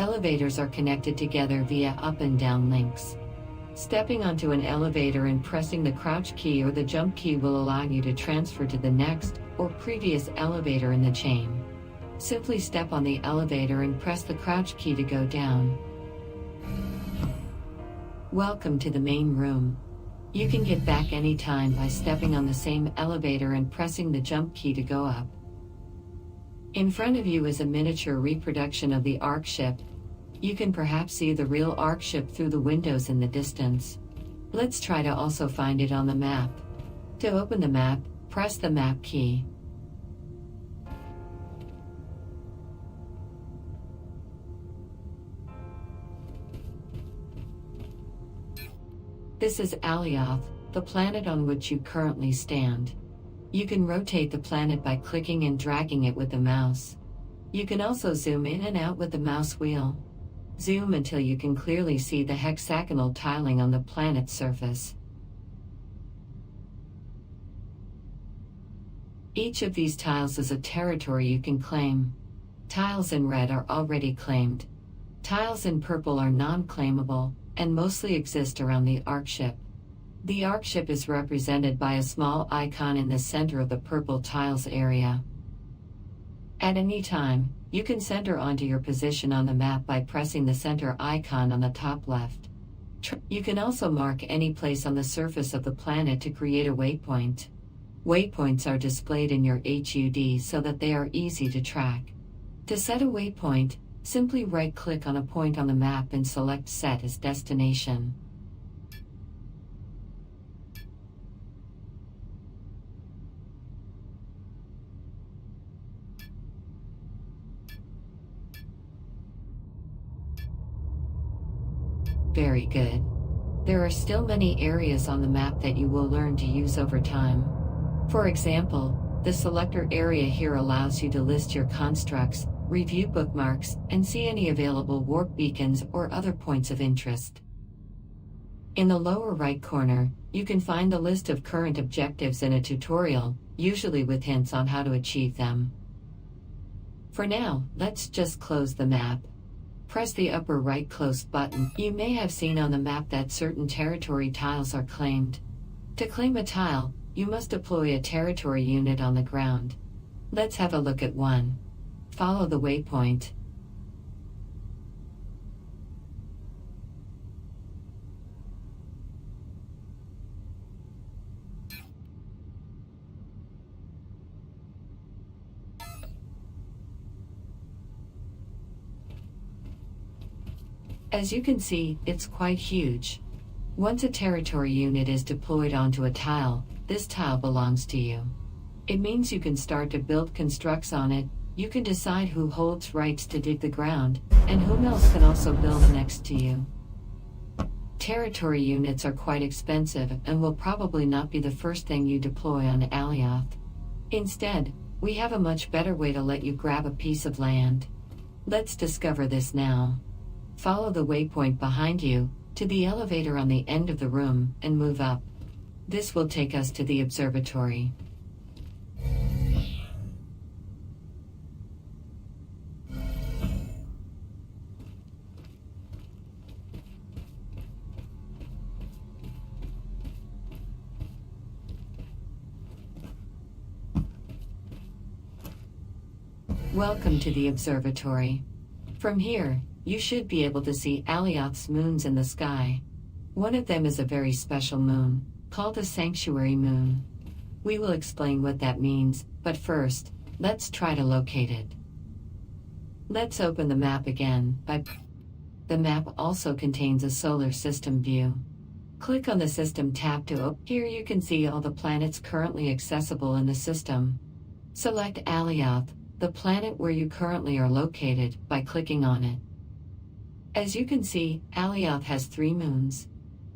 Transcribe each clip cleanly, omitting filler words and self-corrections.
Elevators are connected together via up and down links. Stepping onto an elevator and pressing the crouch key or the jump key will allow you to transfer to the next or previous elevator in the chain. Simply step on the elevator and press the crouch key to go down. Welcome to the main room. You can get back anytime by stepping on the same elevator and pressing the jump key to go up. In front of you is a miniature reproduction of the Ark ship. You can perhaps see the real Ark ship through the windows in the distance. Let's try to also find it on the map. To open the map, press the map key. This is Alioth, the planet on which you currently stand. You can rotate the planet by clicking and dragging it with the mouse. You can also zoom in and out with the mouse wheel. Zoom until you can clearly see the hexagonal tiling on the planet's surface. Each of these tiles is a territory you can claim. Tiles in red are already claimed. Tiles in purple are non-claimable, and mostly exist around the Ark ship. The Ark ship is represented by a small icon in the center of the purple tiles area. At any time, you can center onto your position on the map by pressing the center icon on the top left. You can also mark any place on the surface of the planet to create a waypoint. Waypoints are displayed in your HUD so that they are easy to track. To set a waypoint, simply right-click on a point on the map and select Set as Destination. Very good. There are still many areas on the map that you will learn to use over time. For example, the Selector area here allows you to list your constructs, review bookmarks, and see any available warp beacons or other points of interest. In the lower right corner, you can find a list of current objectives in a tutorial, usually with hints on how to achieve them. For now, let's just close the map. Press the upper right close button. You may have seen on the map that certain territory tiles are claimed. To claim a tile, you must deploy a territory unit on the ground. Let's have a look at one. Follow the waypoint. As you can see, it's quite huge. Once a territory unit is deployed onto a tile, this tile belongs to you. It means you can start to build constructs on it. You can decide who holds rights to dig the ground, and whom else can also build next to you. Territory units are quite expensive and will probably not be the first thing you deploy on Alioth. Instead, we have a much better way to let you grab a piece of land. Let's discover this now. Follow the waypoint behind you to the elevator on the end of the room and move up. This will take us to the observatory. Welcome to the observatory. From here, you should be able to see Alioth's moons in the sky. One of them is a very special moon, called a sanctuary moon. We will explain what that means, but first, let's try to locate it. Let's open the map again. The map also contains a solar system view. Click on the System tab to open. Here you can see all the planets currently accessible in the system. Select Alioth, the planet where you currently are located, by clicking on it. As you can see, Alioth has 3 moons.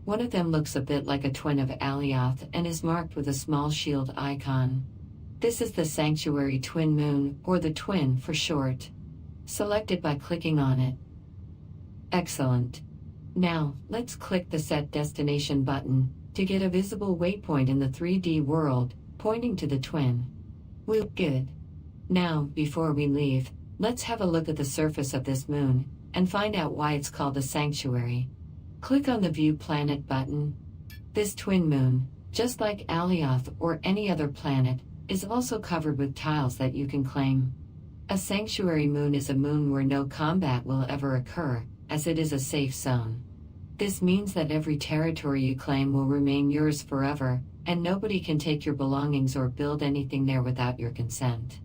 One of them looks a bit like a twin of Alioth and is marked with a small shield icon. This is the Sanctuary Twin Moon, or the Twin for short. Select it by clicking on it. Excellent. Now, let's click the Set Destination button to get a visible waypoint in the 3D world, pointing to the twin. Good. Now, before we leave, let's have a look at the surface of this moon and find out why it's called a sanctuary. Click on the View Planet button. This twin moon, just like Alioth or any other planet, is also covered with tiles that you can claim. A sanctuary moon is a moon where no combat will ever occur, as it is a safe zone. This means that every territory you claim will remain yours forever, and nobody can take your belongings or build anything there without your consent.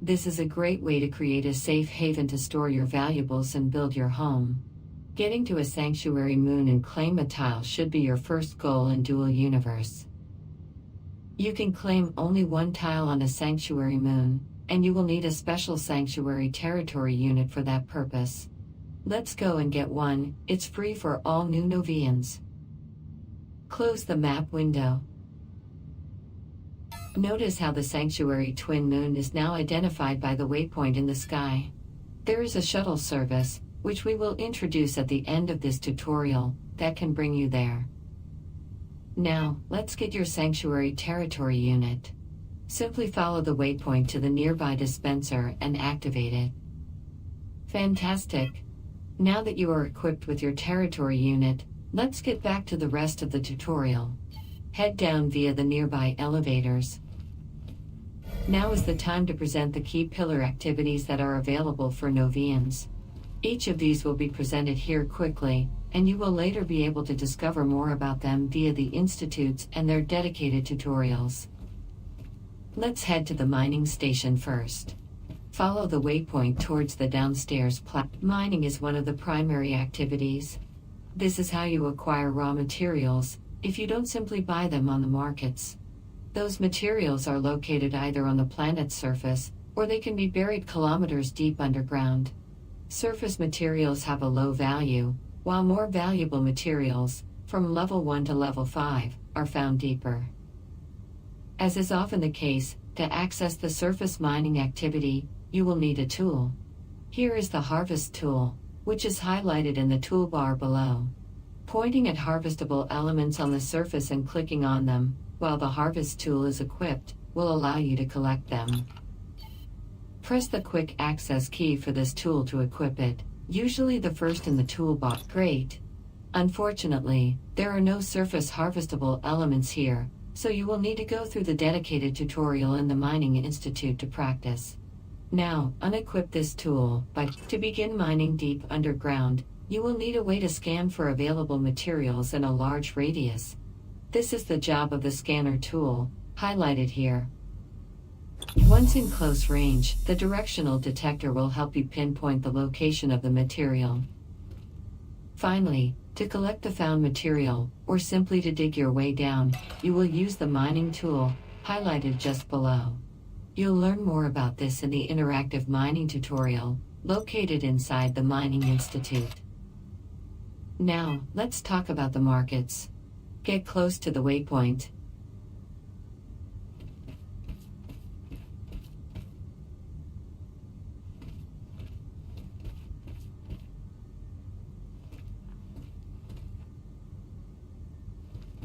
This is a great way to create a safe haven to store your valuables and build your home. Getting to a sanctuary moon and claim a tile should be your first goal in Dual Universe. You can claim only one tile on a sanctuary moon, and you will need a special sanctuary territory unit for that purpose. Let's go and get one. It's free for all new Novians. Close the map window. Notice how the sanctuary twin moon is now identified by the waypoint in the sky. There is a shuttle service, which we will introduce at the end of this tutorial, that can bring you there. Now, let's get your sanctuary territory unit. Simply follow the waypoint to the nearby dispenser and activate it. Fantastic! Now that you are equipped with your territory unit, let's get back to the rest of the tutorial. Head down via the nearby elevators. Now is the time to present the key pillar activities that are available for Novians. Each of these will be presented here quickly, and you will later be able to discover more about them via the institutes and their dedicated tutorials. Let's head to the mining station first. Follow the waypoint towards the downstairs platform. Mining is one of the primary activities. This is how you acquire raw materials, if you don't simply buy them on the markets. Those materials are located either on the planet's surface, or they can be buried kilometers deep underground. Surface materials have a low value, while more valuable materials, from level 1 to level 5, are found deeper. As is often the case, to access the surface mining activity, you will need a tool. Here is the Harvest tool, which is highlighted in the toolbar below. Pointing at harvestable elements on the surface and clicking on them, while the Harvest tool is equipped, will allow you to collect them. Press the Quick Access key for this tool to equip it, usually the first in the toolbar. Great! Unfortunately, there are no surface harvestable elements here, so you will need to go through the dedicated tutorial in the Mining Institute to practice. Now, unequip this tool. To begin mining deep underground, you will need a way to scan for available materials in a large radius. This is the job of the scanner tool, highlighted here. Once in close range, the directional detector will help you pinpoint the location of the material. Finally, to collect the found material, or simply to dig your way down, you will use the mining tool, highlighted just below. You'll learn more about this in the interactive mining tutorial, located inside the Mining Institute. Now, let's talk about the markets. Get close to the waypoint.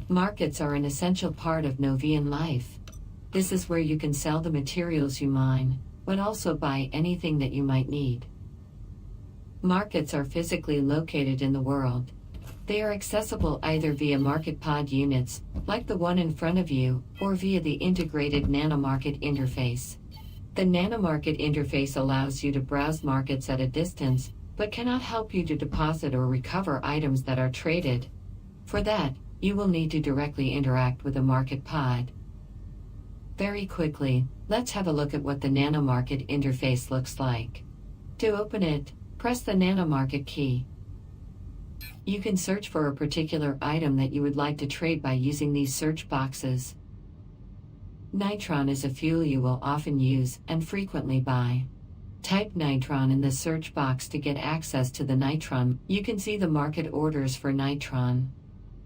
Markets are an essential part of Novian life. This is where you can sell the materials you mine, but also buy anything that you might need. Markets are physically located in the world. They are accessible either via market pod units, like the one in front of you, or via the integrated nanomarket interface. The nanomarket interface allows you to browse markets at a distance, but cannot help you to deposit or recover items that are traded. For that, you will need to directly interact with a market pod. Very quickly, let's have a look at what the nanomarket interface looks like. To open it, press the nanomarket key. You can search for a particular item that you would like to trade by using these search boxes. Nitron is a fuel you will often use and frequently buy. Type nitron in the search box to get access to the nitron. You can see the market orders for nitron.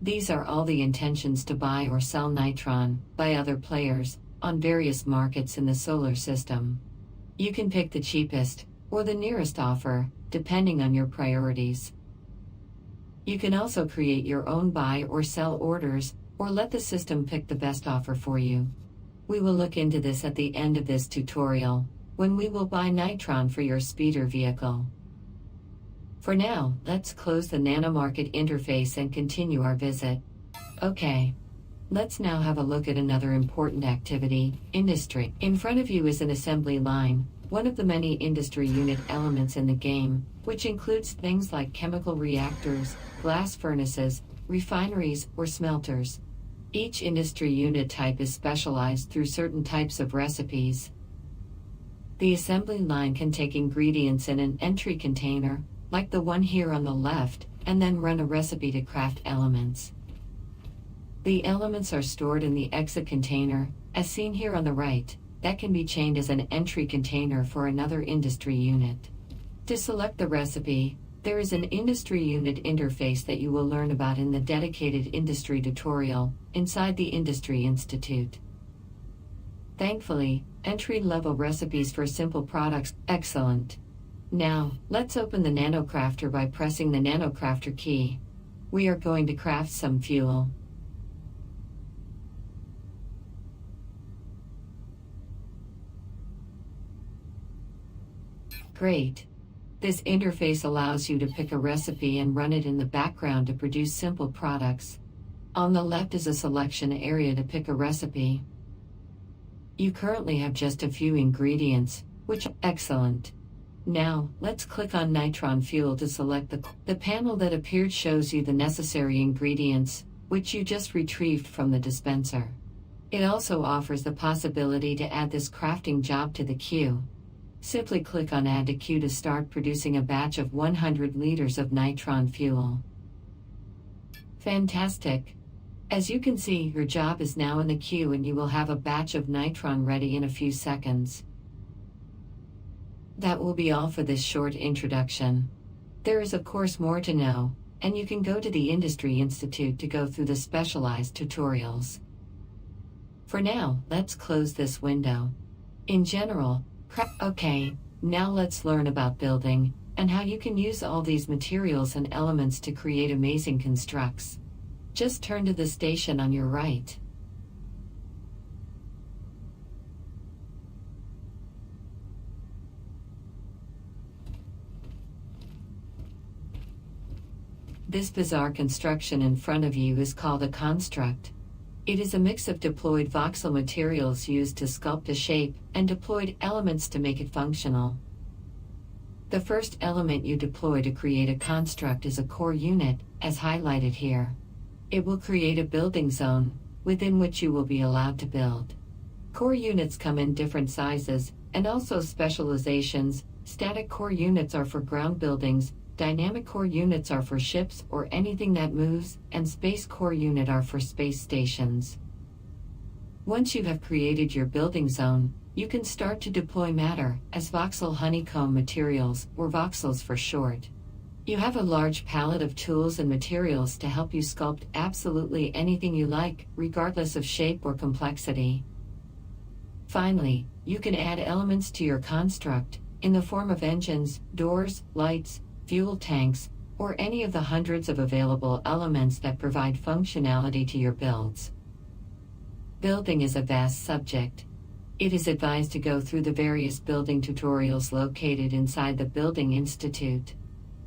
These are all the intentions to buy or sell nitron by other players on various markets in the solar system. You can pick the cheapest or the nearest offer, depending on your priorities. You can also create your own buy or sell orders, or let the system pick the best offer for you. We will look into this at the end of this tutorial, when we will buy nitron for your speeder vehicle. For now, let's close the nanomarket interface and continue our visit. Okay. Let's now have a look at another important activity, industry. In front of you is an assembly line, one of the many industry unit elements in the game, which includes things like chemical reactors, glass furnaces, refineries, or smelters. Each industry unit type is specialized through certain types of recipes. The assembly line can take ingredients in an entry container, like the one here on the left, and then run a recipe to craft elements. The elements are stored in the exit container, as seen here on the right, that can be chained as an entry container for another industry unit. To select the recipe, there is an industry unit interface that you will learn about in the dedicated industry tutorial, inside the Industry Institute. Thankfully, entry-level recipes for simple products, excellent. Now, let's open the NanoCrafter by pressing the NanoCrafter key. We are going to craft some fuel. Great. This interface allows you to pick a recipe and run it in the background to produce simple products. On the left is a selection area to pick a recipe. You currently have just a few ingredients, which excellent. Now, let's click on nitron fuel to select the panel that appeared shows you the necessary ingredients, which you just retrieved from the dispenser. It also offers the possibility to add this crafting job to the queue. Simply click on Add to Queue to start producing a batch of 100 liters of nitron fuel. Fantastic! As you can see, your job is now in the queue and you will have a batch of nitron ready in a few seconds. That will be all for this short introduction. There is of course more to know, and you can go to the Industry Institute to go through the specialized tutorials. For now, let's close this window. In general, okay, now let's learn about building, and how you can use all these materials and elements to create amazing constructs. Just turn to the station on your right. This bizarre construction in front of you is called a construct. It is a mix of deployed voxel materials used to sculpt a shape, and deployed elements to make it functional. The first element you deploy to create a construct is a core unit, as highlighted here. It will create a building zone, within which you will be allowed to build. Core units come in different sizes, and also specializations. Static core units are for ground buildings, dynamic core units are for ships or anything that moves, and space core unit are for space stations. Once you have created your building zone, you can start to deploy matter, as voxel honeycomb materials, or voxels for short. You have a large palette of tools and materials to help you sculpt absolutely anything you like, regardless of shape or complexity. Finally, you can add elements to your construct, in the form of engines, doors, lights, fuel tanks, or any of the hundreds of available elements that provide functionality to your builds. Building is a vast subject. It is advised to go through the various building tutorials located inside the Building Institute.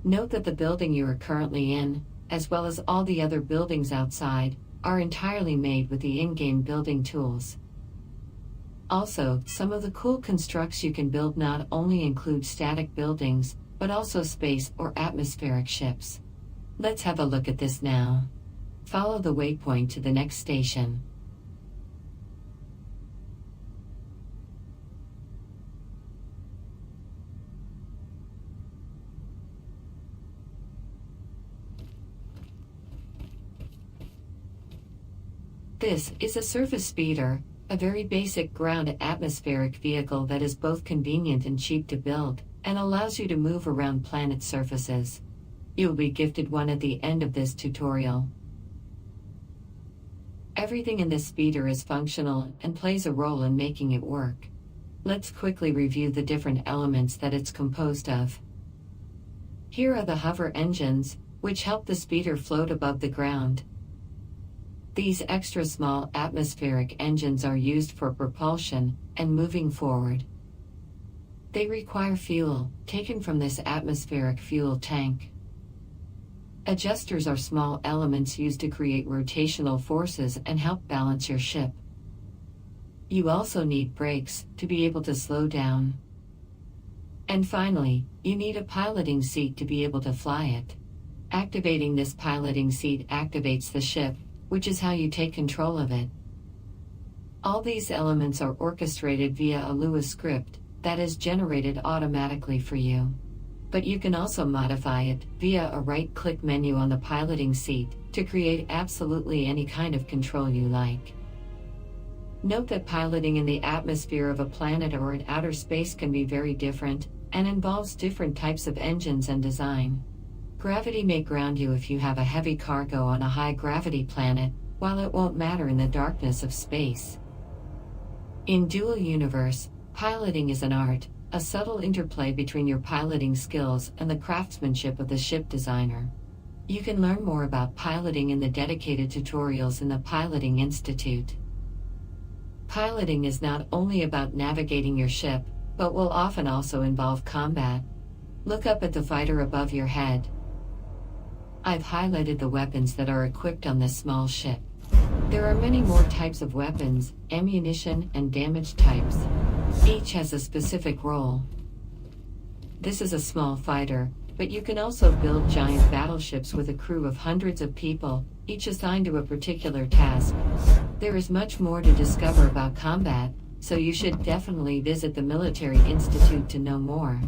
Note that the building you are currently in, as well as all the other buildings outside, are entirely made with the in-game building tools. Also, some of the cool constructs you can build not only include static buildings, but also space or atmospheric ships. Let's have a look at this now. Follow the waypoint to the next station. This is a surface speeder, a very basic ground atmospheric vehicle that is both convenient and cheap to build, and allows you to move around planet surfaces. You will be gifted one at the end of this tutorial. Everything in this speeder is functional and plays a role in making it work. Let's quickly review the different elements that it's composed of. Here are the hover engines, which help the speeder float above the ground. These extra small atmospheric engines are used for propulsion and moving forward. They require fuel, taken from this atmospheric fuel tank. Adjusters are small elements used to create rotational forces and help balance your ship. You also need brakes to be able to slow down. And finally, you need a piloting seat to be able to fly it. Activating this piloting seat activates the ship, which is how you take control of it. All these elements are orchestrated via a Lua script that is generated automatically for you. But you can also modify it via a right-click menu on the piloting seat to create absolutely any kind of control you like. Note that piloting in the atmosphere of a planet or in outer space can be very different and involves different types of engines and design. Gravity may ground you if you have a heavy cargo on a high-gravity planet, while it won't matter in the darkness of space. In Dual Universe, piloting is an art, a subtle interplay between your piloting skills and the craftsmanship of the ship designer. You can learn more about piloting in the dedicated tutorials in the Piloting Institute. Piloting is not only about navigating your ship, but will often also involve combat. Look up at the fighter above your head. I've highlighted the weapons that are equipped on this small ship. There are many more types of weapons, ammunition, and damage types. Each has a specific role. This is a small fighter, but you can also build giant battleships with a crew of hundreds of people, each assigned to a particular task. There is much more to discover about combat, so you should definitely visit the Military Institute to know more.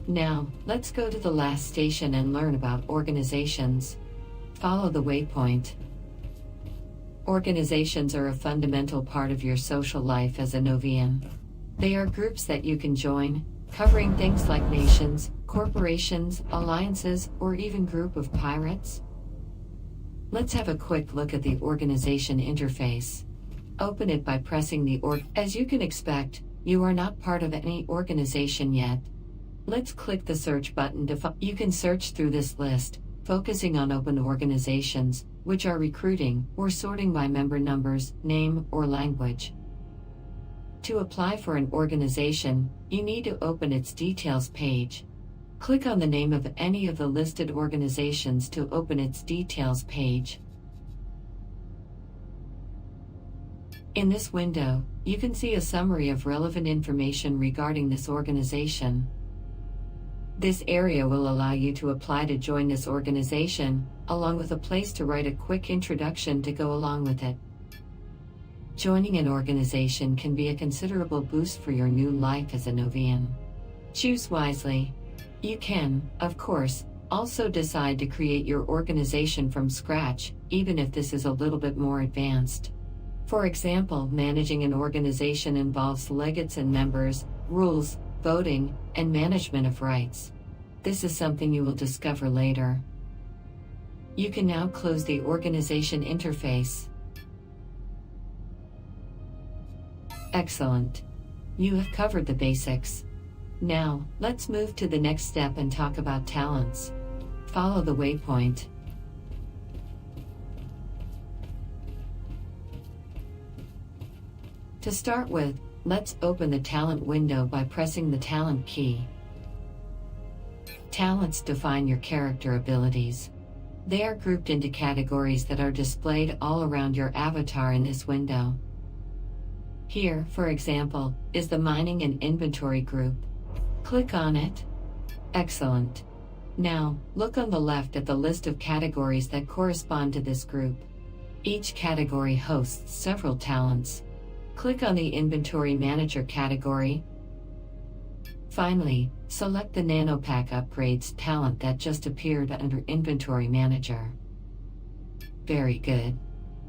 Now, let's go to the last station and learn about organizations. Follow the waypoint. Organizations are a fundamental part of your social life as a Novian. They are groups that you can join, covering things like nations, corporations, alliances, or even group of pirates. Let's have a quick look at the organization interface. Open it by pressing the As you can expect, you are not part of any organization yet. Let's click the search button you can search through this list, focusing on open organizations, which are recruiting, or sorting by member numbers, name, or language. To apply for an organization, you need to open its details page. Click on the name of any of the listed organizations to open its details page. In this window, you can see a summary of relevant information regarding this organization. This area will allow you to apply to join this organization, along with a place to write a quick introduction to go along with it. Joining an organization can be a considerable boost for your new life as a Novian. Choose wisely. You can, of course, also decide to create your organization from scratch, even if this is a little bit more advanced. For example, managing an organization involves legates and members, rules, voting, and management of rights. This is something you will discover later. You can now close the organization interface. Excellent. You have covered the basics. Now, let's move to the next step and talk about talents. Follow the waypoint. To start with, let's open the talent window by pressing the talent key. Talents define your character abilities. They are grouped into categories that are displayed all around your avatar in this window. Here, for example, is the mining and inventory group. Click on it. Excellent. Now, look on the left at the list of categories that correspond to this group. Each category hosts several talents. Click on the Inventory Manager category. Finally, select the Nanopack Upgrades talent that just appeared under Inventory Manager. Very good.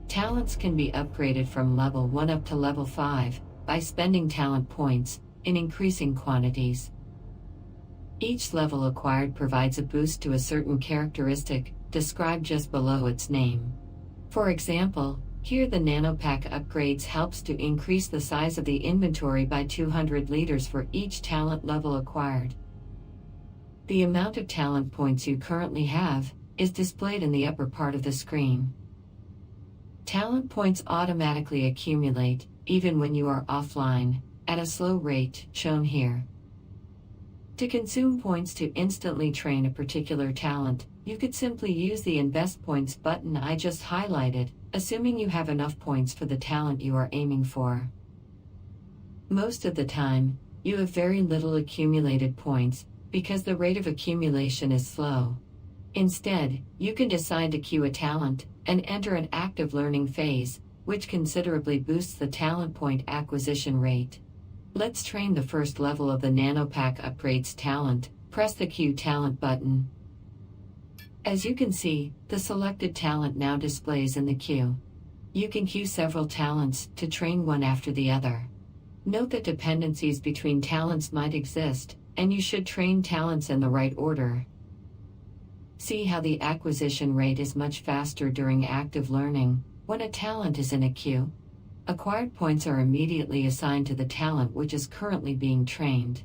Talents can be upgraded from level 1 up to level 5 by spending talent points in increasing quantities. Each level acquired provides a boost to a certain characteristic described just below its name. For example, here the Nanopack Upgrades helps to increase the size of the inventory by 200 liters for each talent level acquired. The amount of talent points you currently have is displayed in the upper part of the screen. Talent points automatically accumulate, even when you are offline. at a slow rate, shown here. To consume points to instantly train a particular talent, you could simply use the Invest Points button I just highlighted, assuming you have enough points for the talent you are aiming for. Most of the time, you have very little accumulated points, because the rate of accumulation is slow. Instead, you can decide to queue a talent, and enter an active learning phase, which considerably boosts the talent point acquisition rate. Let's train the first level of the Nanopack Upgrades talent. Press the Queue Talent button. As you can see, the selected talent now displays in the queue. You can queue several talents to train one after the other. Note that dependencies between talents might exist, and you should train talents in the right order. See how the acquisition rate is much faster during active learning, when a talent is in a queue. Acquired points are immediately assigned to the talent which is currently being trained.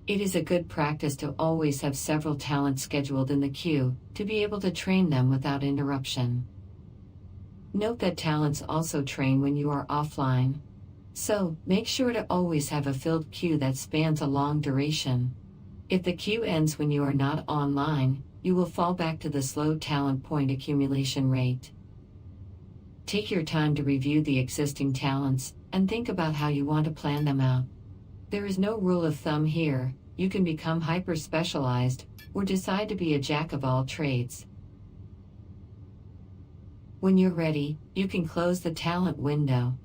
It is a good practice to always have several talents scheduled in the queue, to be able to train them without interruption. Note that talents also train when you are offline. So, make sure to always have a filled queue that spans a long duration. If the queue ends when you are not online, you will fall back to the slow talent point accumulation rate. Take your time to review the existing talents, and think about how you want to plan them out. There is no rule of thumb here. You can become hyper-specialized, or decide to be a jack of all trades. When you're ready, you can close the talent window.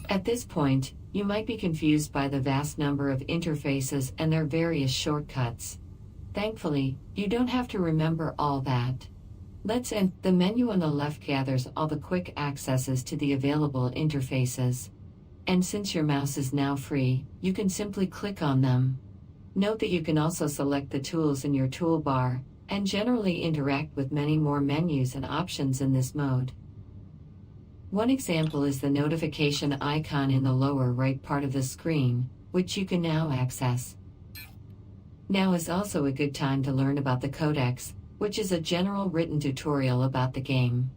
At this point, you might be confused by the vast number of interfaces and their various shortcuts. Thankfully, you don't have to remember all that. Let's end. The menu on the left gathers all the quick accesses to the available interfaces. And since your mouse is now free, you can simply click on them. Note that you can also select the tools in your toolbar, and generally interact with many more menus and options in this mode. One example is the notification icon in the lower right part of the screen, which you can now access. Now is also a good time to learn about the codex, which is a general written tutorial about the game.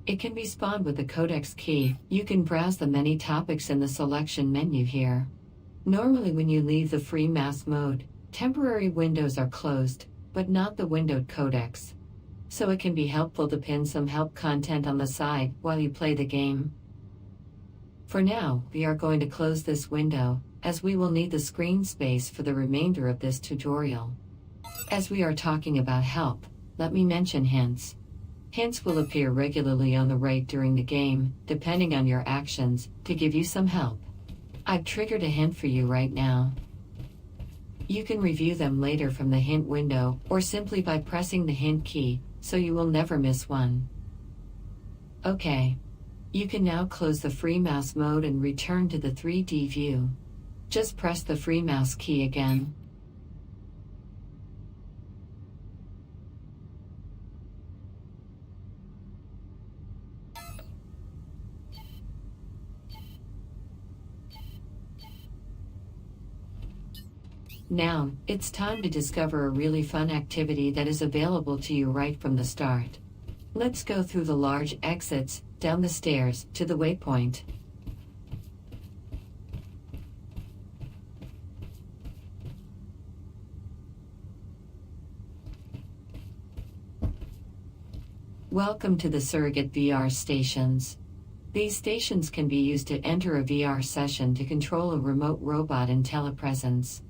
It can be spawned with the codex key. You can browse the many topics in the selection menu here. Normally when you leave the free mouse mode, temporary windows are closed, but not the windowed codex. So it can be helpful to pin some help content on the side while you play the game. For now, we are going to close this window, as we will need the screen space for the remainder of this tutorial. As we are talking about help, let me mention hints. Hints will appear regularly on the right during the game, depending on your actions, to give you some help. I've triggered a hint for you right now. You can review them later from the hint window, or simply by pressing the hint key, so you will never miss one. Okay. You can now close the free mouse mode and return to the 3D view. Just press the free mouse key again. Now, it's time to discover a really fun activity that is available to you right from the start. Let's go through the large exits, down the stairs, to the waypoint. Welcome to the surrogate VR stations. These stations can be used to enter a VR session to control a remote robot in telepresence.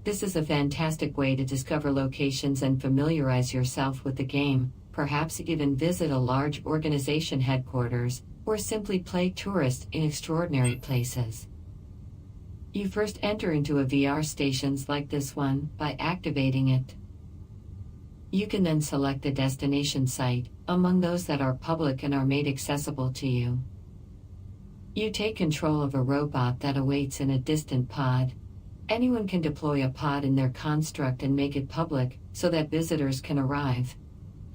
This is a fantastic way to discover locations and familiarize yourself with the game, perhaps even visit a large organization headquarters, or simply play tourist in extraordinary places. You first enter into a VR stations like this one by activating it. You can then select a destination site, among those that are public and are made accessible to you. You take control of a robot that awaits in a distant pod. Anyone can deploy a pod in their construct and make it public, so that visitors can arrive.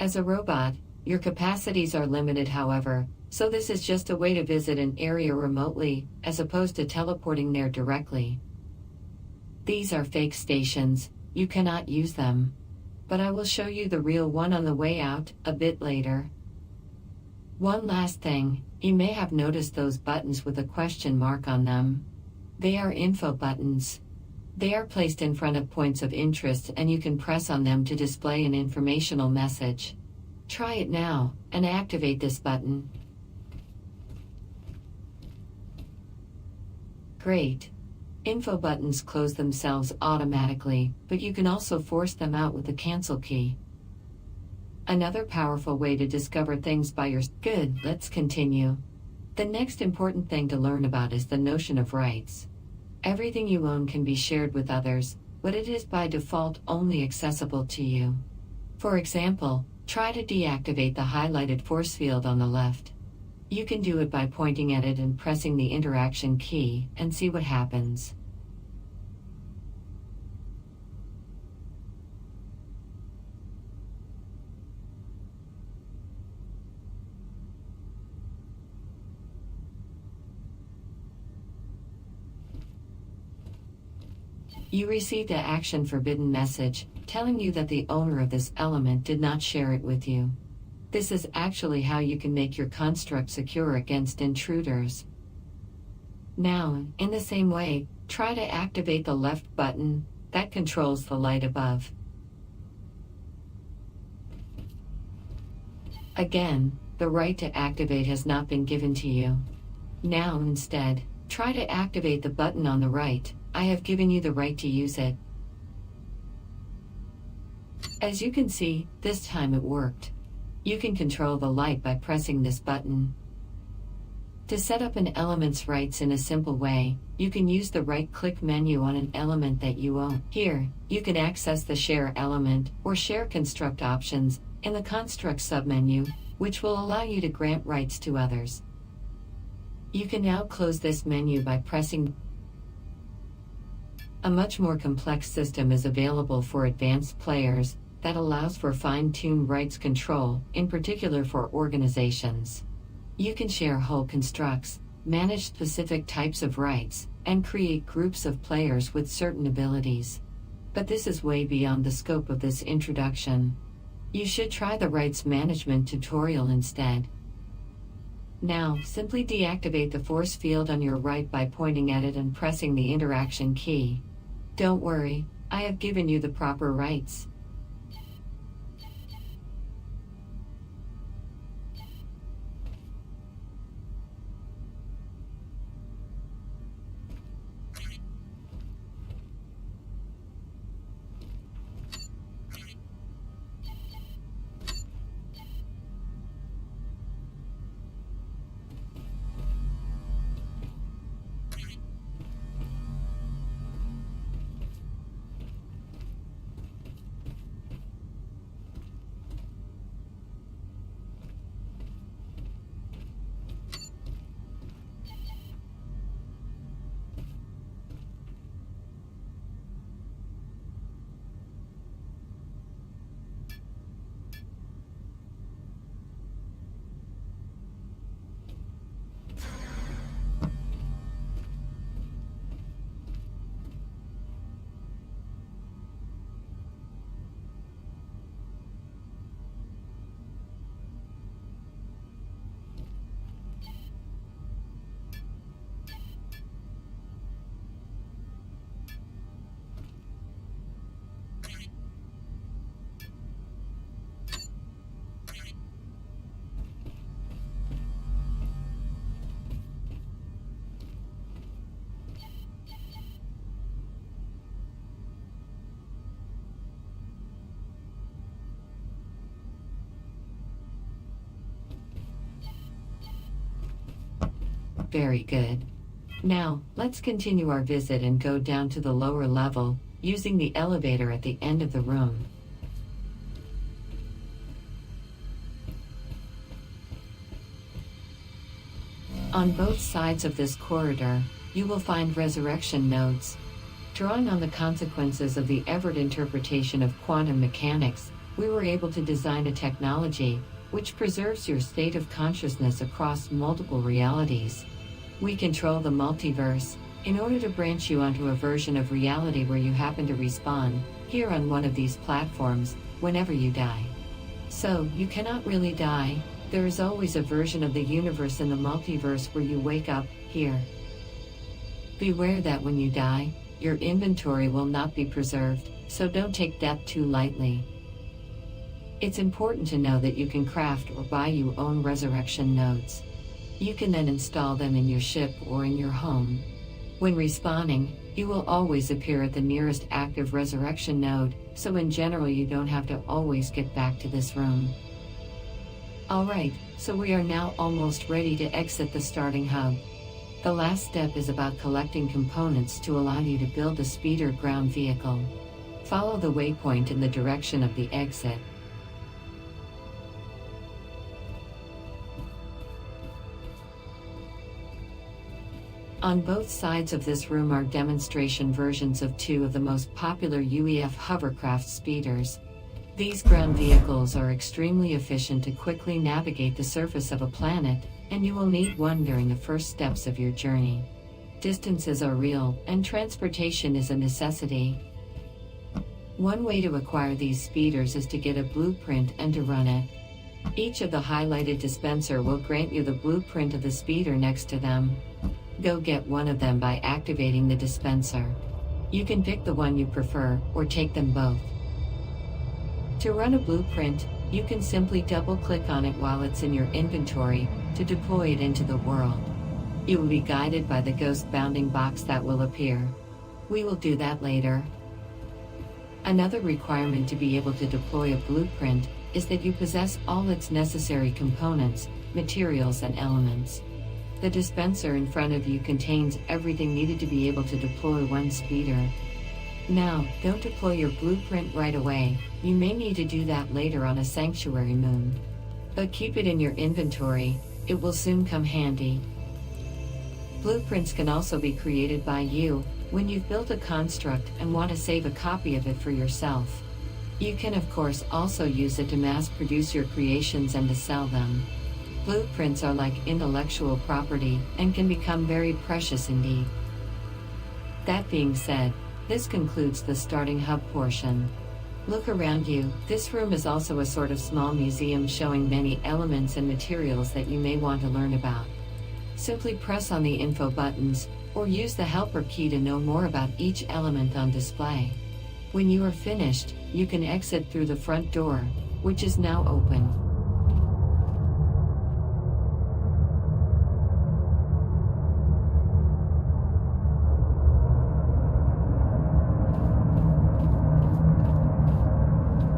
As a robot, your capacities are limited however, so this is just a way to visit an area remotely, as opposed to teleporting there directly. These are fake stations, you cannot use them. But I will show you the real one on the way out, a bit later. One last thing, you may have noticed those buttons with a question mark on them. They are info buttons. They are placed in front of points of interest and you can press on them to display an informational message. Try it now, and activate this button. Great. Info buttons close themselves automatically, but you can also force them out with the cancel key. Another powerful way to discover things by yourself. Good, let's continue. The next important thing to learn about is the notion of rights. Everything you own can be shared with others, but it is by default only accessible to you. For example, try to deactivate the highlighted force field on the left. You can do it by pointing at it and pressing the interaction key, and see what happens. You receive the action forbidden message, telling you that the owner of this element did not share it with you. This is actually how you can make your construct secure against intruders. Now, in the same way, try to activate the left button, that controls the light above. Again, the right to activate has not been given to you. Now instead, try to activate the button on the right. I have given you the right to use it. As you can see, this time it worked. You can control the light by pressing this button. To set up an element's rights in a simple way, you can use the right-click menu on an element that you own. Here, you can access the Share Element or Share Construct options in the Construct submenu, which will allow you to grant rights to others. You can now close this menu by pressing. A much more complex system is available for advanced players that allows for fine-tuned rights control, in particular for organizations. You can share whole constructs, manage specific types of rights, and create groups of players with certain abilities. But this is way beyond the scope of this introduction. You should try the rights management tutorial instead. Now, simply deactivate the force field on your right by pointing at it and pressing the interaction key. Don't worry, I have given you the proper rights. Very good. Now, let's continue our visit and go down to the lower level, using the elevator at the end of the room. On both sides of this corridor, you will find resurrection nodes. Drawing on the consequences of the Everett interpretation of quantum mechanics, we were able to design a technology which preserves your state of consciousness across multiple realities. We control the multiverse in order to branch you onto a version of reality where you happen to respawn here on one of these platforms whenever you die. So, you cannot really die. There is always a version of the universe in the multiverse where you wake up here. Beware that when you die, your inventory will not be preserved, so don't take death too lightly. It's important to know that you can craft or buy your own resurrection nodes. You can then install them in your ship or in your home. When respawning, you will always appear at the nearest active resurrection node, so in general you don't have to always get back to this room. Alright, so we are now almost ready to exit the starting hub. The last step is about collecting components to allow you to build a speeder ground vehicle. Follow the waypoint in the direction of the exit. On both sides of this room are demonstration versions of two of the most popular UEF hovercraft speeders. These ground vehicles are extremely efficient to quickly navigate the surface of a planet, and you will need one during the first steps of your journey. Distances are real, and transportation is a necessity. One way to acquire these speeders is to get a blueprint and to run it. Each of the highlighted dispenser will grant you the blueprint of the speeder next to them. Go get one of them by activating the dispenser. You can pick the one you prefer, or take them both. To run a blueprint, you can simply double-click on it while it's in your inventory to deploy it into the world. You will be guided by the ghost bounding box that will appear. We will do that later. Another requirement to be able to deploy a blueprint is that you possess all its necessary components, materials and elements. The dispenser in front of you contains everything needed to be able to deploy one speeder. Now, don't deploy your blueprint right away, you may need to do that later on a sanctuary moon. But keep it in your inventory, it will soon come handy. Blueprints can also be created by you, when you've built a construct and want to save a copy of it for yourself. You can of course also use it to mass produce your creations and to sell them. Blueprints are like intellectual property and can become very precious indeed. That being said, this concludes the starting hub portion. Look around you, this room is also a sort of small museum showing many elements and materials that you may want to learn about. Simply press on the info buttons, or use the helper key to know more about each element on display. When you are finished, you can exit through the front door, which is now open.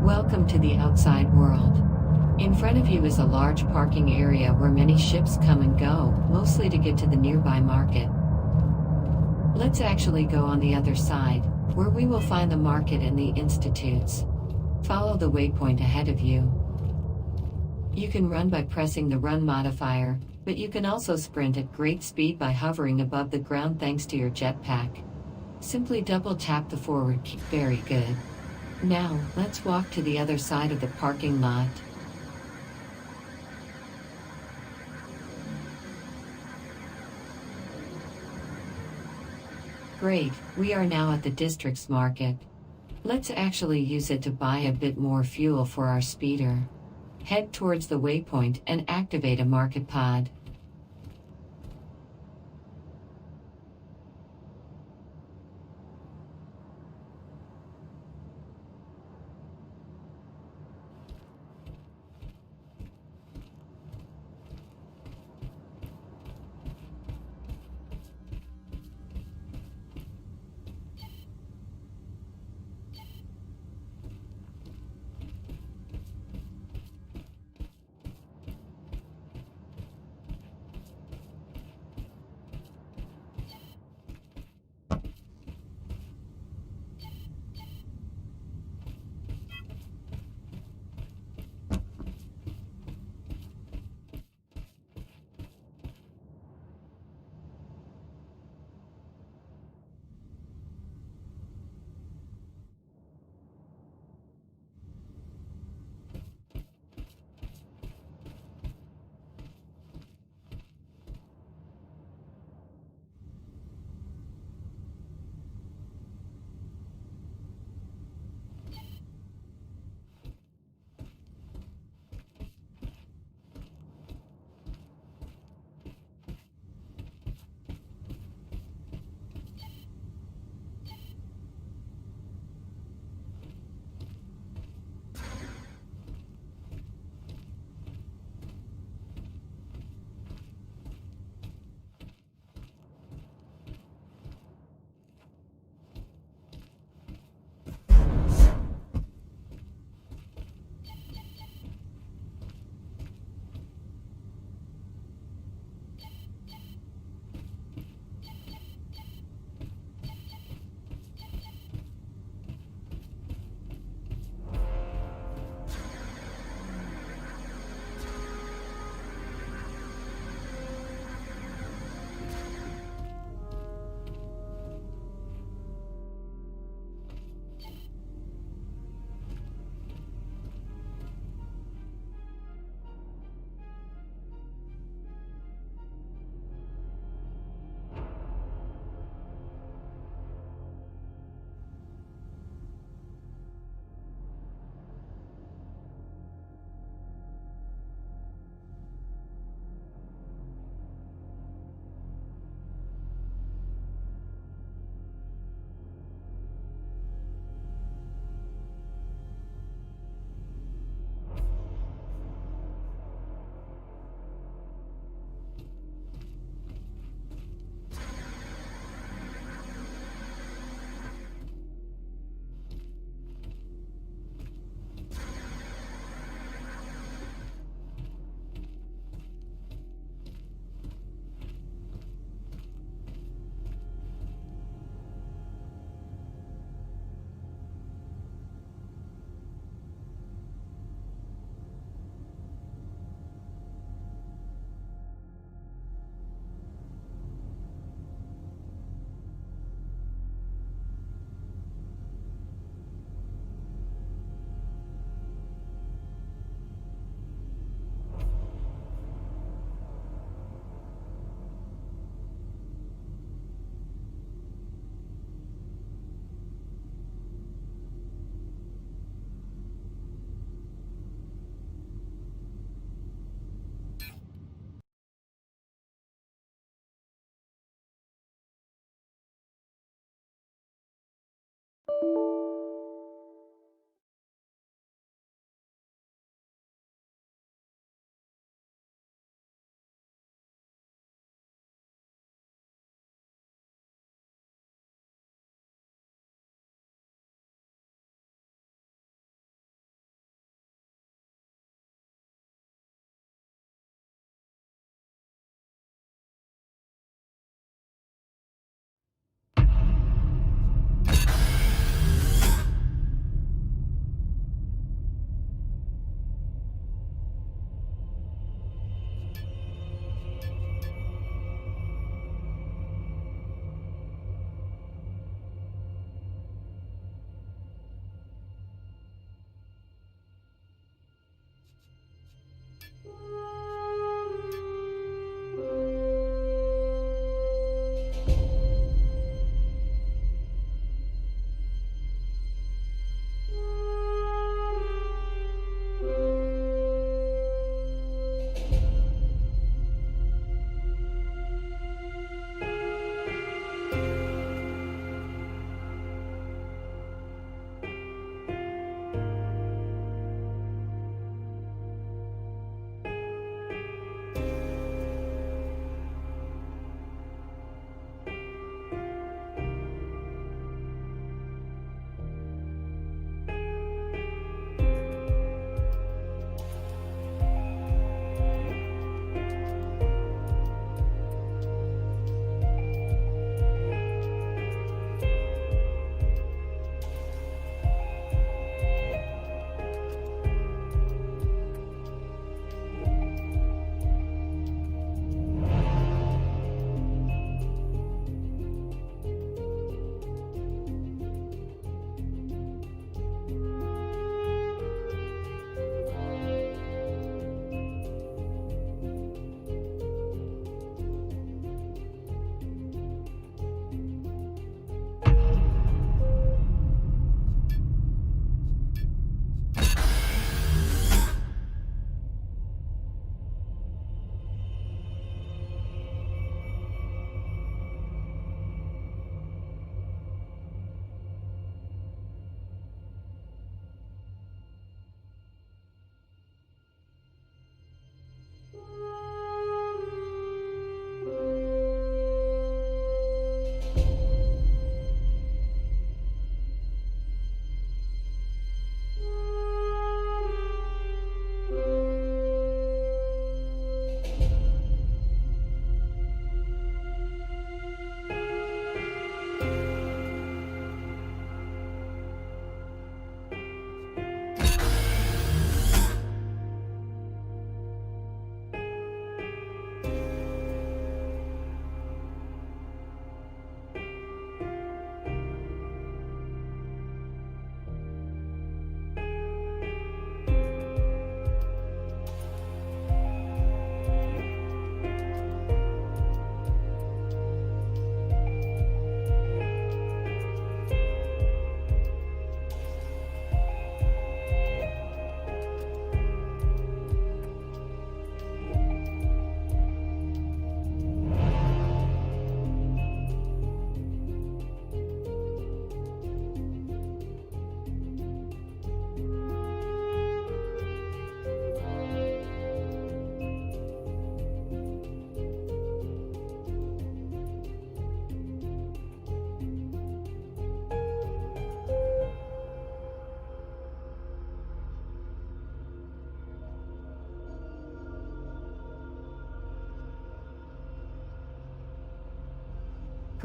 Welcome to the outside world. In front of you is a large parking area where many ships come and go, mostly to get to the nearby market. Let's actually go on the other side, where we will find the market and the institutes. Follow the waypoint ahead of you. You can run by pressing the run modifier, but you can also sprint at great speed by hovering above the ground thanks to your jetpack. Simply double tap the forward key. Very good. Now, let's walk to the other side of the parking lot. Great, we are now at the district's market. Let's actually use it to buy a bit more fuel for our speeder. Head towards the waypoint and activate a market pod.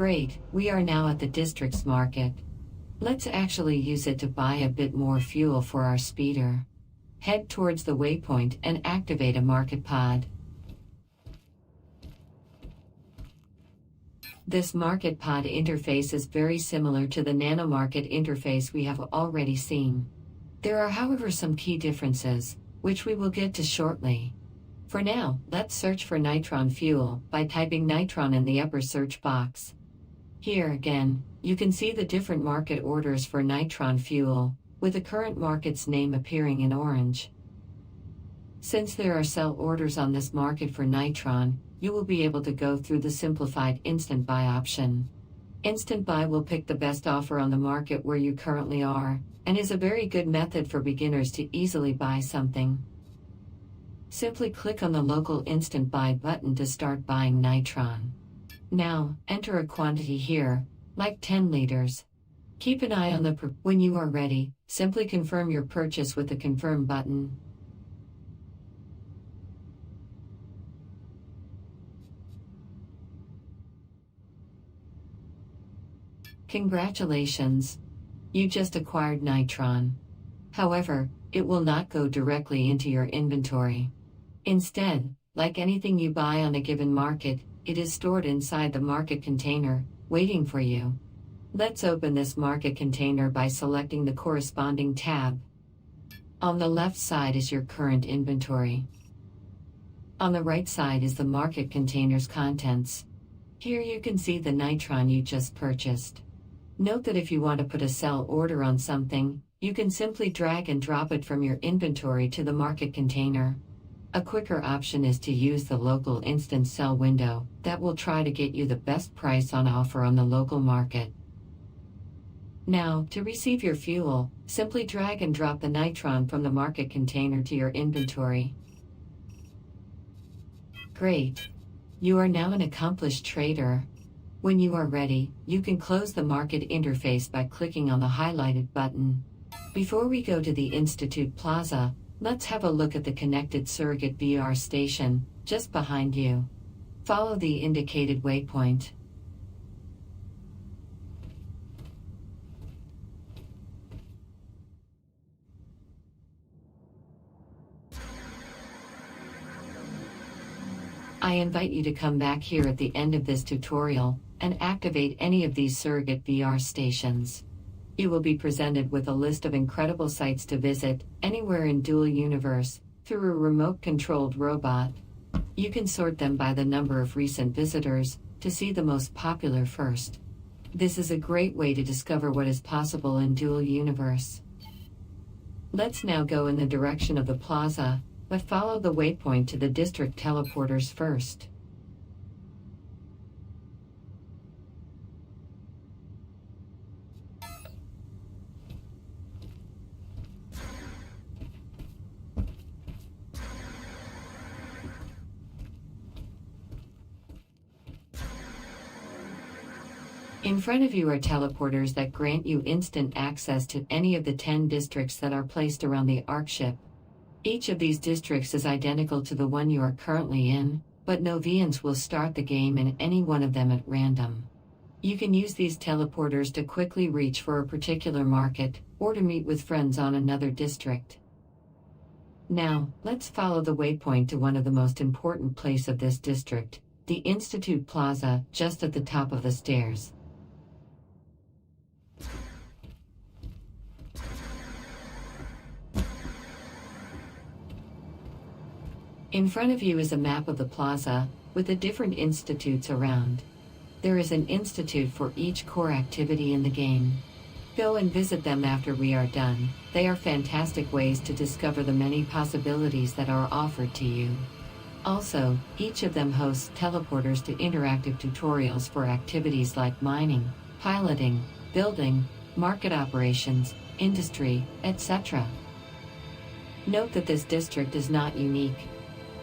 Great, we are now at the district's market. Let's actually use it to buy a bit more fuel for our speeder. Head towards the waypoint and activate a market pod. This market pod interface is very similar to the nanomarket interface we have already seen. There are however some key differences, which we will get to shortly. For now, let's search for nitron fuel by typing nitron in the upper search box. Here again, you can see the different market orders for nitron fuel, with the current market's name appearing in orange. Since there are sell orders on this market for nitron, you will be able to go through the simplified instant buy option. Instant Buy will pick the best offer on the market where you currently are, and is a very good method for beginners to easily buy something. Simply click on the local Instant Buy button to start buying Nitron. Now, enter a quantity here, like 10 liters. Keep an eye on when you are ready, simply confirm your purchase with the Confirm button. Congratulations! You just acquired Nitron. However, it will not go directly into your inventory. Instead, like anything you buy on a given market, it is stored inside the market container, waiting for you. Let's open this market container by selecting the corresponding tab. On the left side is your current inventory. On the right side is the market container's contents. Here you can see the Nitron you just purchased. Note that if you want to put a sell order on something, you can simply drag and drop it from your inventory to the market container. A quicker option is to use the local instant sell window that will try to get you the best price on offer on the local market. Now, to receive your fuel, simply drag and drop the Nitron from the market container to your inventory. Great! You are now an accomplished trader. When you are ready, you can close the market interface by clicking on the highlighted button. Before we go to the Institute Plaza, let's have a look at the connected surrogate VR station, just behind you. Follow the indicated waypoint. I invite you to come back here at the end of this tutorial, and activate any of these surrogate VR stations. You will be presented with a list of incredible sites to visit, anywhere in Dual Universe, through a remote-controlled robot. You can sort them by the number of recent visitors, to see the most popular first. This is a great way to discover what is possible in Dual Universe. Let's now go in the direction of the plaza, but follow the waypoint to the district teleporters first. In front of you are teleporters that grant you instant access to any of the 10 districts that are placed around the ARC ship. Each of these districts is identical to the one you are currently in, but Novians will start the game in any one of them at random. You can use these teleporters to quickly reach for a particular market, or to meet with friends on another district. Now, let's follow the waypoint to one of the most important places of this district, the Institute Plaza, just at the top of the stairs. In front of you is a map of the plaza, with the different institutes around. There is an institute for each core activity in the game. Go and visit them after we are done. They are fantastic ways to discover the many possibilities that are offered to you. Also, each of them hosts teleporters to interactive tutorials for activities like mining, piloting, building, market operations, industry, etc. Note that this district is not unique.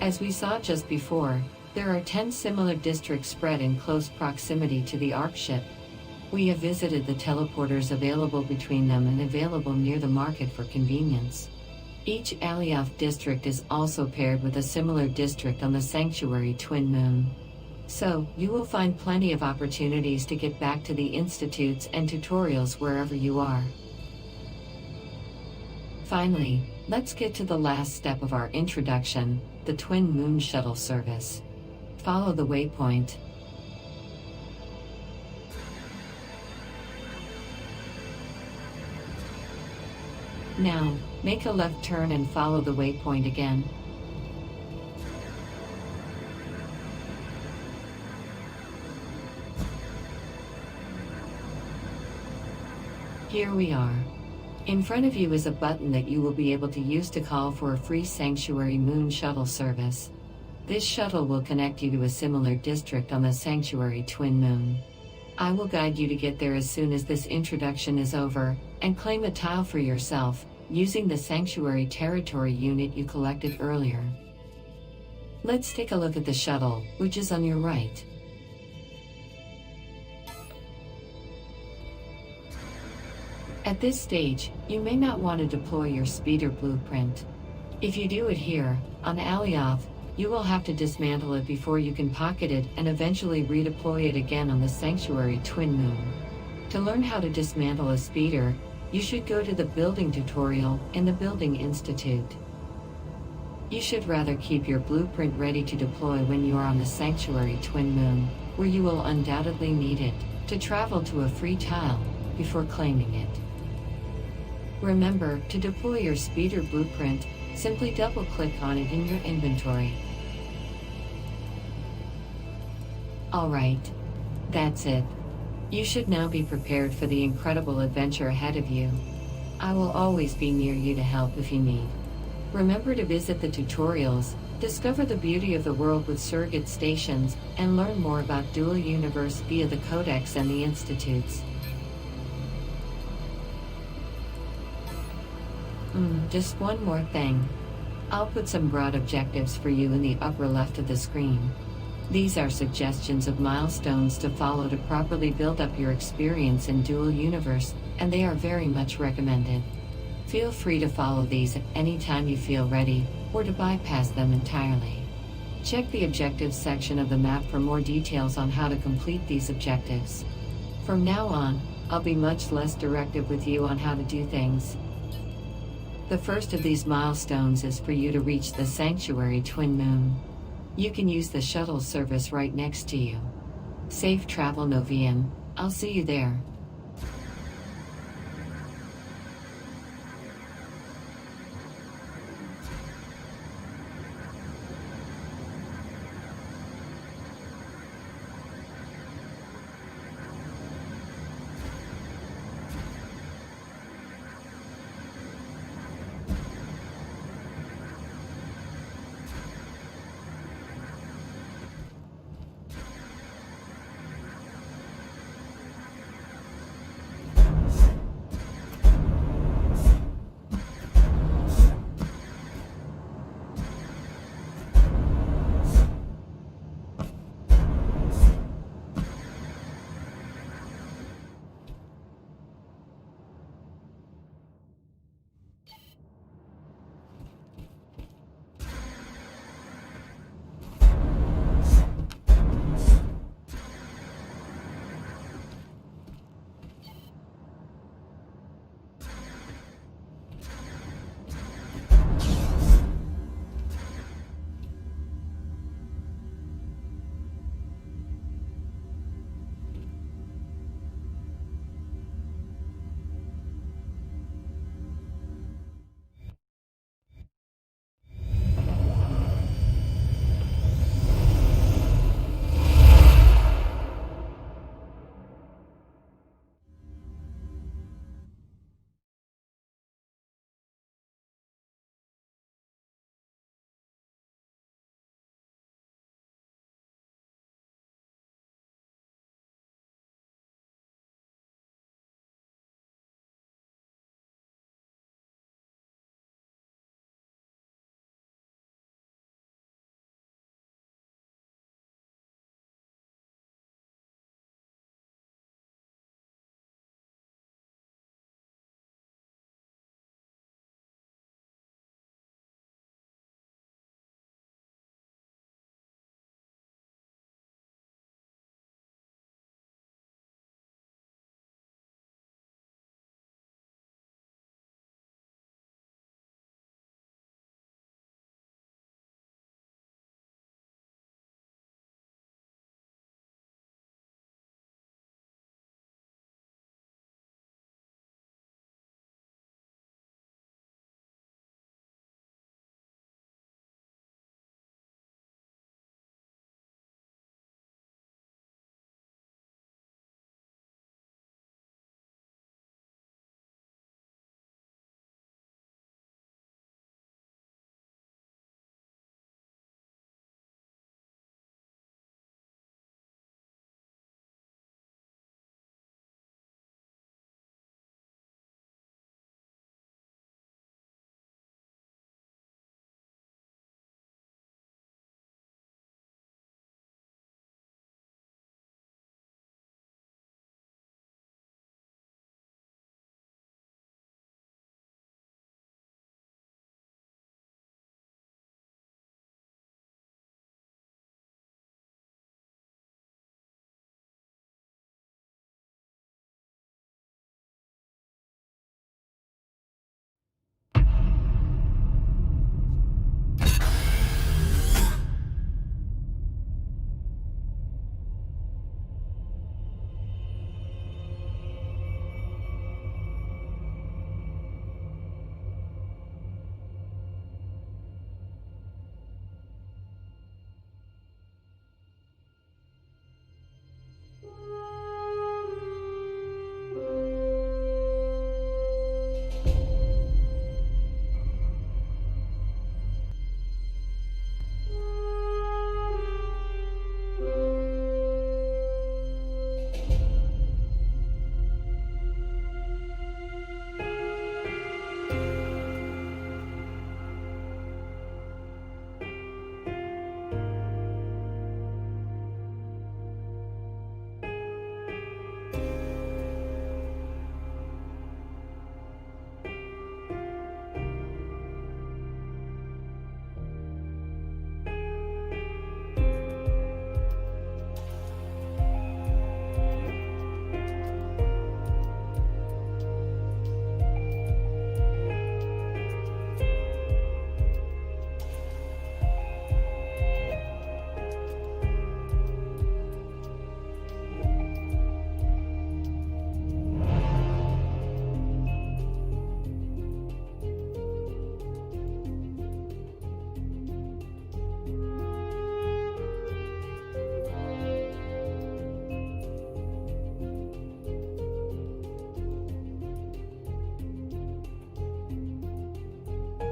As we saw just before, there are 10 similar districts spread in close proximity to the ARC ship. We have visited the teleporters available between them and available near the market for convenience. Each Alioth district is also paired with a similar district on the Sanctuary Twin Moon. So, you will find plenty of opportunities to get back to the institutes and tutorials wherever you are. Finally, let's get to the last step of our introduction, the Twin Moon Shuttle service. Follow the waypoint. Now, make a left turn and follow the waypoint again. Here we are. In front of you is a button that you will be able to use to call for a free Sanctuary Moon Shuttle service. This shuttle will connect you to a similar district on the Sanctuary Twin Moon. I will guide you to get there as soon as this introduction is over, and claim a tile for yourself, using the Sanctuary Territory unit you collected earlier. Let's take a look at the shuttle, which is on your right. At this stage, you may not want to deploy your speeder blueprint. If you do it here, on Alioth, you will have to dismantle it before you can pocket it and eventually redeploy it again on the Sanctuary Twin Moon. To learn how to dismantle a speeder, you should go to the building tutorial in the Building Institute. You should rather keep your blueprint ready to deploy when you are on the Sanctuary Twin Moon, where you will undoubtedly need it to travel to a free tile before claiming it. Remember, to deploy your speeder blueprint, simply double-click on it in your inventory. Alright. That's it. You should now be prepared for the incredible adventure ahead of you. I will always be near you to help if you need. Remember to visit the tutorials, discover the beauty of the world with surrogate stations, and learn more about Dual Universe via the Codex and the Institutes. Just one more thing. I'll put some broad objectives for you in the upper left of the screen. These are suggestions of milestones to follow to properly build up your experience in Dual Universe, and they are very much recommended. Feel free to follow these at any time you feel ready, or to bypass them entirely. Check the objectives section of the map for more details on how to complete these objectives. From now on, I'll be much less directive with you on how to do things. The first of these milestones is for you to reach the Sanctuary Twin Moon. You can use the shuttle service right next to you. Safe travel, Novium. I'll see you there.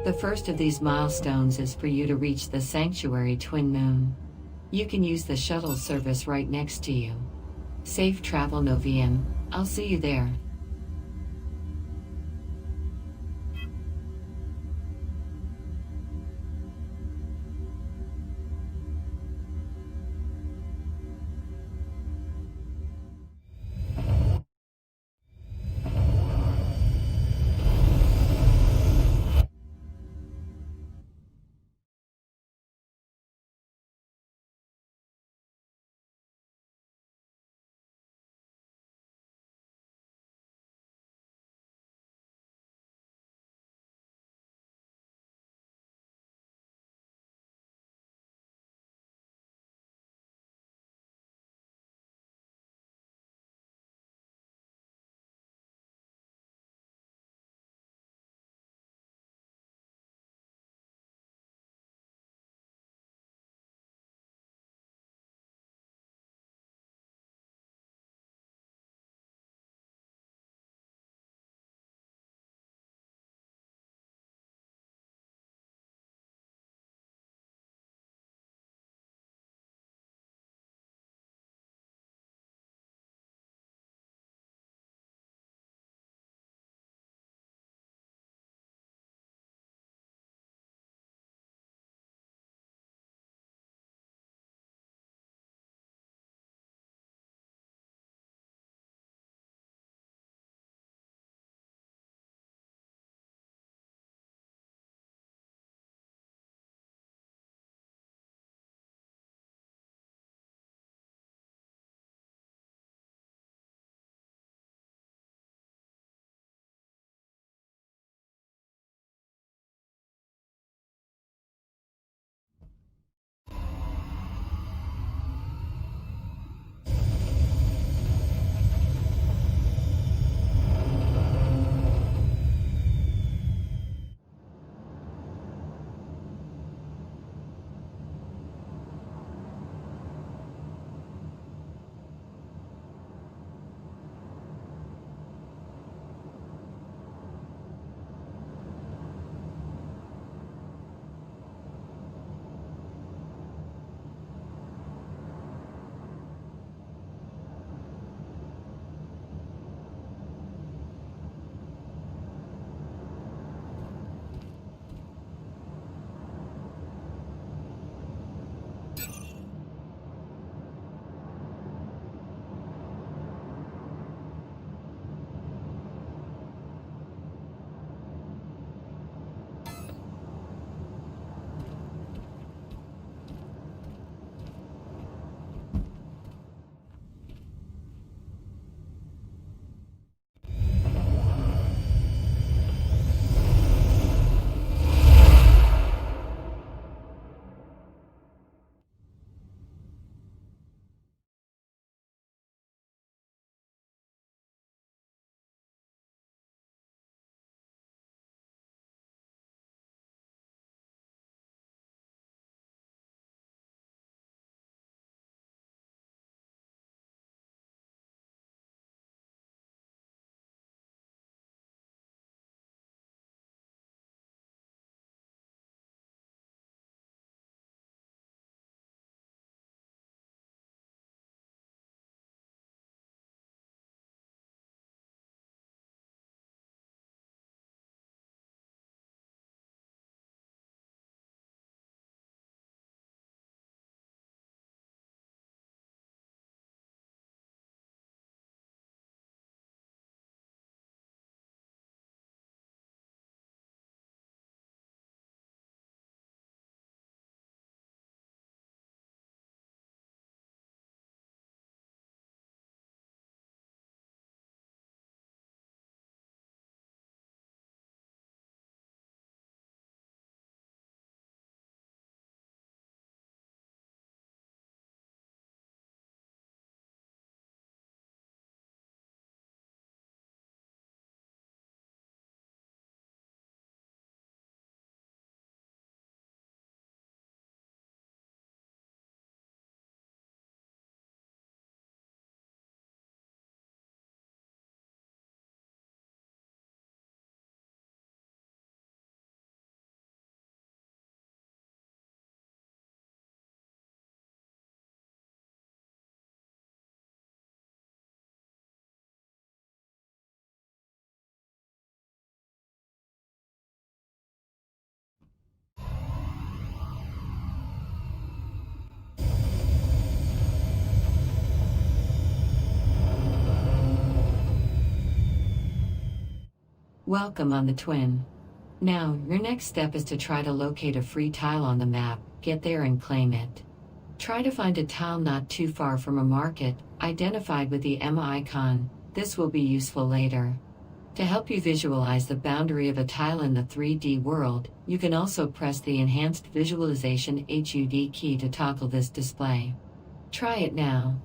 The first of these milestones is for you to reach the sanctuary twin moon. You can use the shuttle service right next to you. Safe travel, Novian. I'll see you there. Welcome on the Twin. Now, your next step is to try to locate a free tile on the map, get there and claim it. Try to find a tile not too far from a market, identified with the M icon. This will be useful later. To help you visualize the boundary of a tile in the 3D world, you can also press the Enhanced Visualization HUD key to toggle this display. Try it now.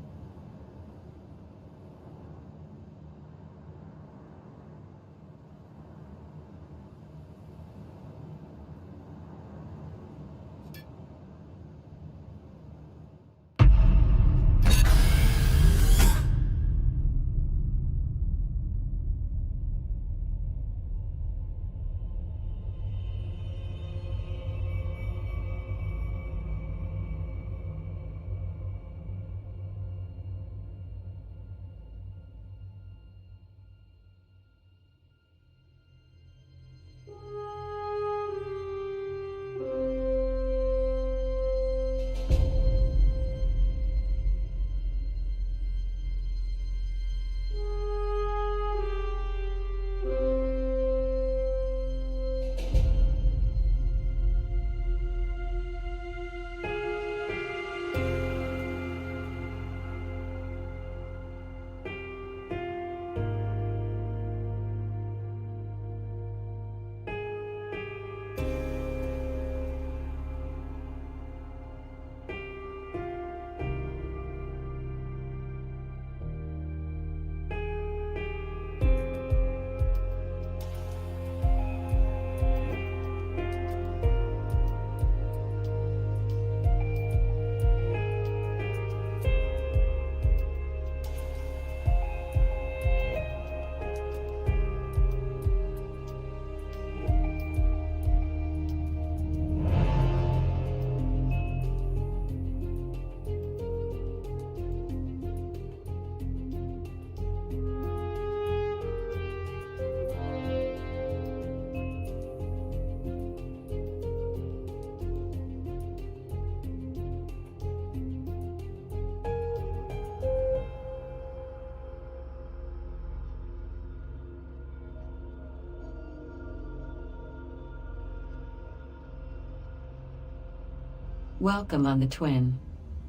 Welcome on the Twin.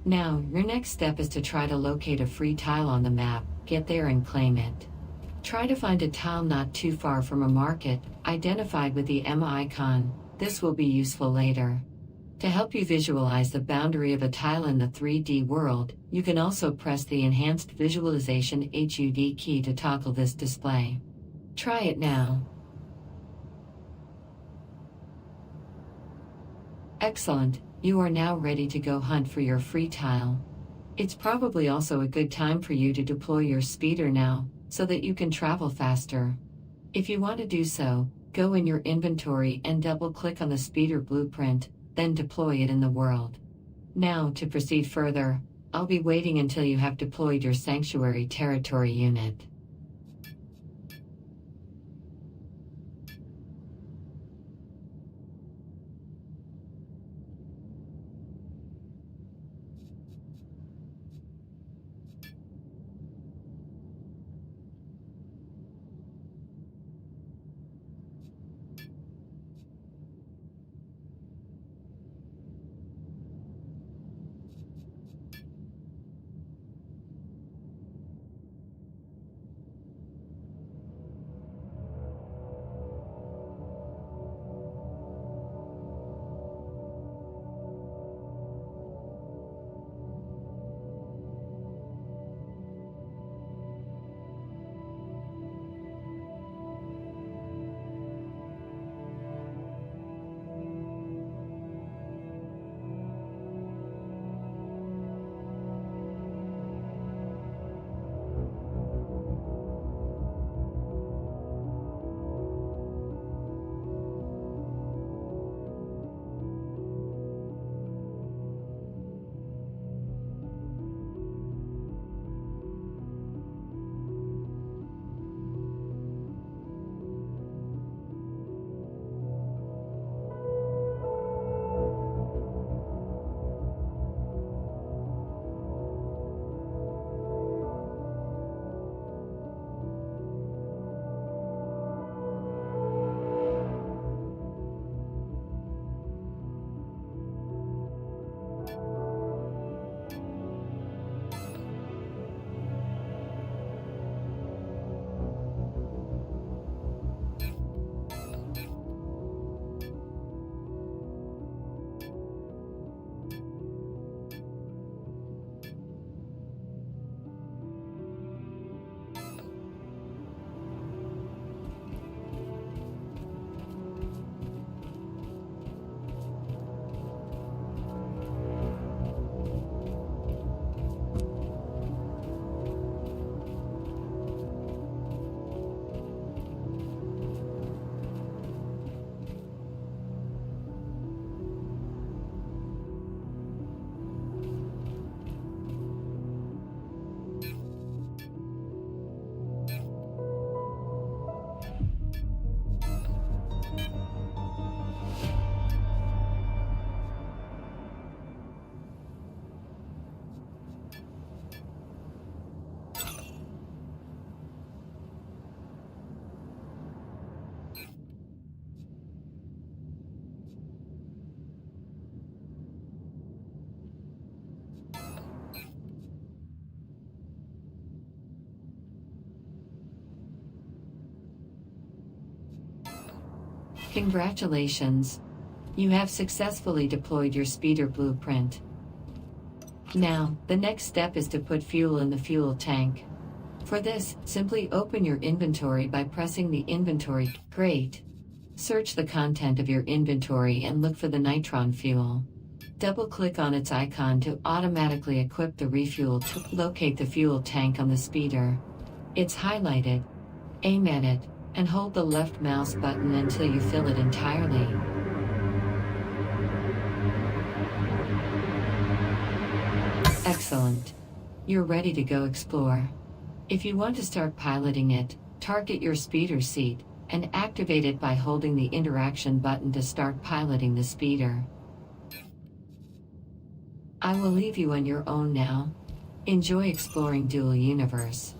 Now, your next step is to try to locate a free tile on the map, get there and claim it. Try to find a tile not too far from a market, identified with the M icon. This will be useful later. To help you visualize the boundary of a tile in the 3D world, you can also press the Enhanced Visualization HUD key to toggle this display. Try it now. Excellent. You are now ready to go hunt for your free tile. It's probably also a good time for you to deploy your speeder now, so that you can travel faster. If you want to do so, go in your inventory and double-click on the speeder blueprint, then deploy it in the world. Now, to proceed further, I'll be waiting until you have deployed your Sanctuary Territory unit. Congratulations! You have successfully deployed your speeder blueprint. Now, the next step is to put fuel in the fuel tank. For this, simply open your inventory by pressing the inventory crate. Search the content of your inventory and look for the nitron fuel. Double-click on its icon to automatically equip the refuel to locate the fuel tank on the speeder. It's highlighted. Aim at it, and hold the left mouse button until you fill it entirely. Excellent. You're ready to go explore. If you want to start piloting it, target your speeder seat, and activate it by holding the interaction button to start piloting the speeder. I will leave you on your own now. Enjoy exploring Dual Universe.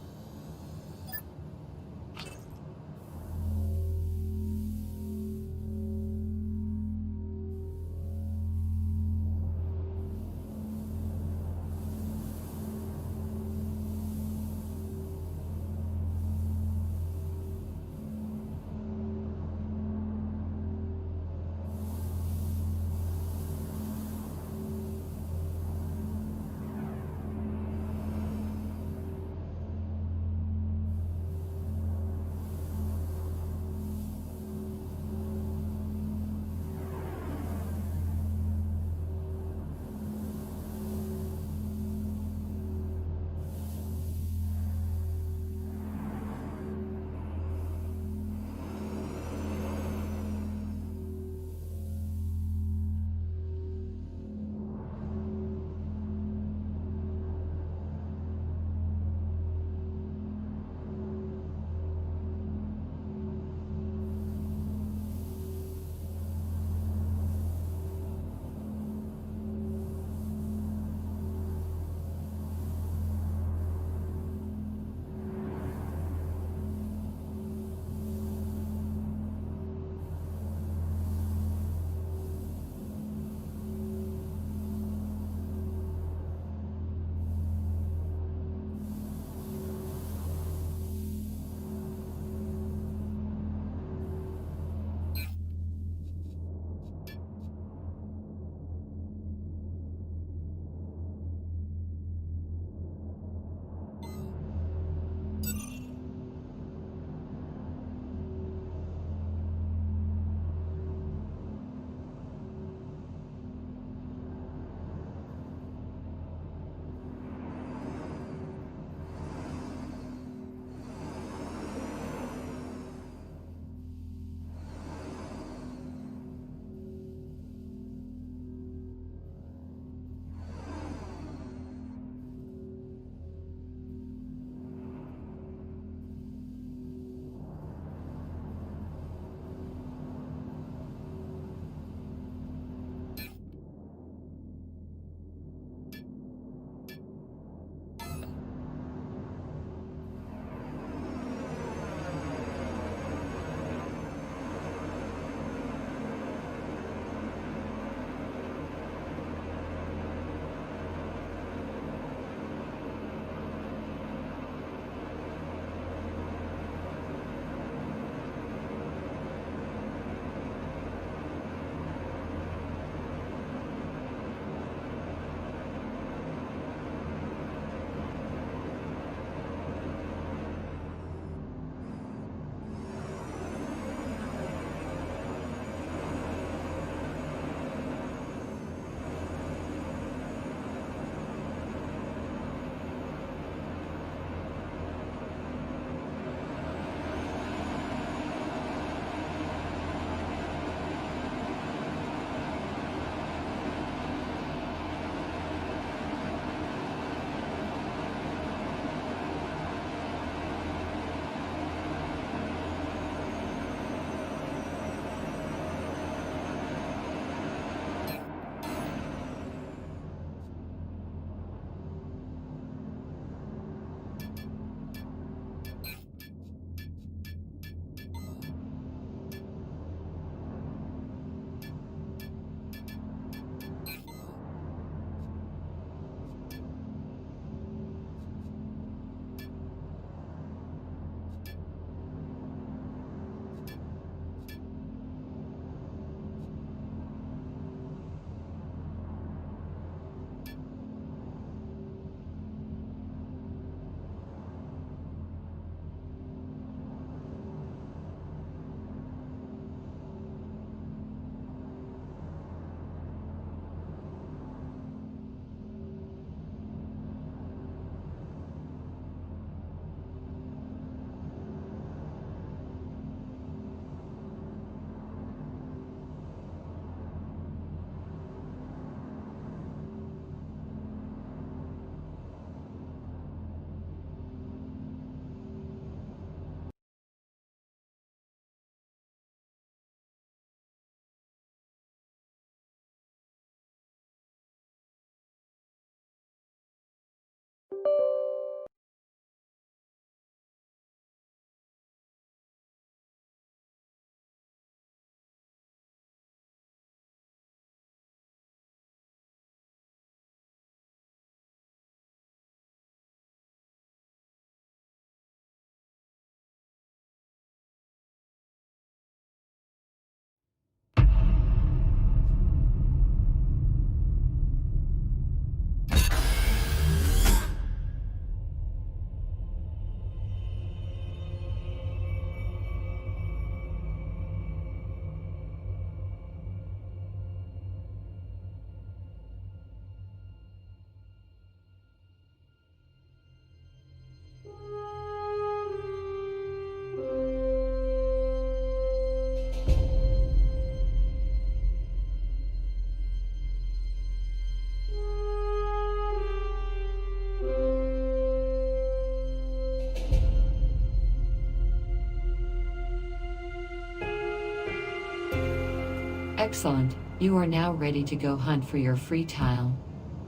Excellent, you are now ready to go hunt for your free tile.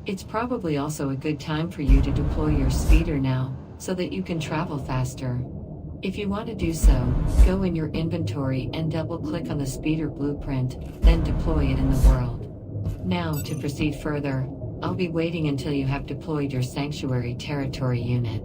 It's probably also a good time for you to deploy your speeder now, so that you can travel faster. If you want to do so, go in your inventory and double-click on the speeder blueprint, then deploy it in the world. Now, to proceed further, I'll be waiting until you have deployed your sanctuary territory unit.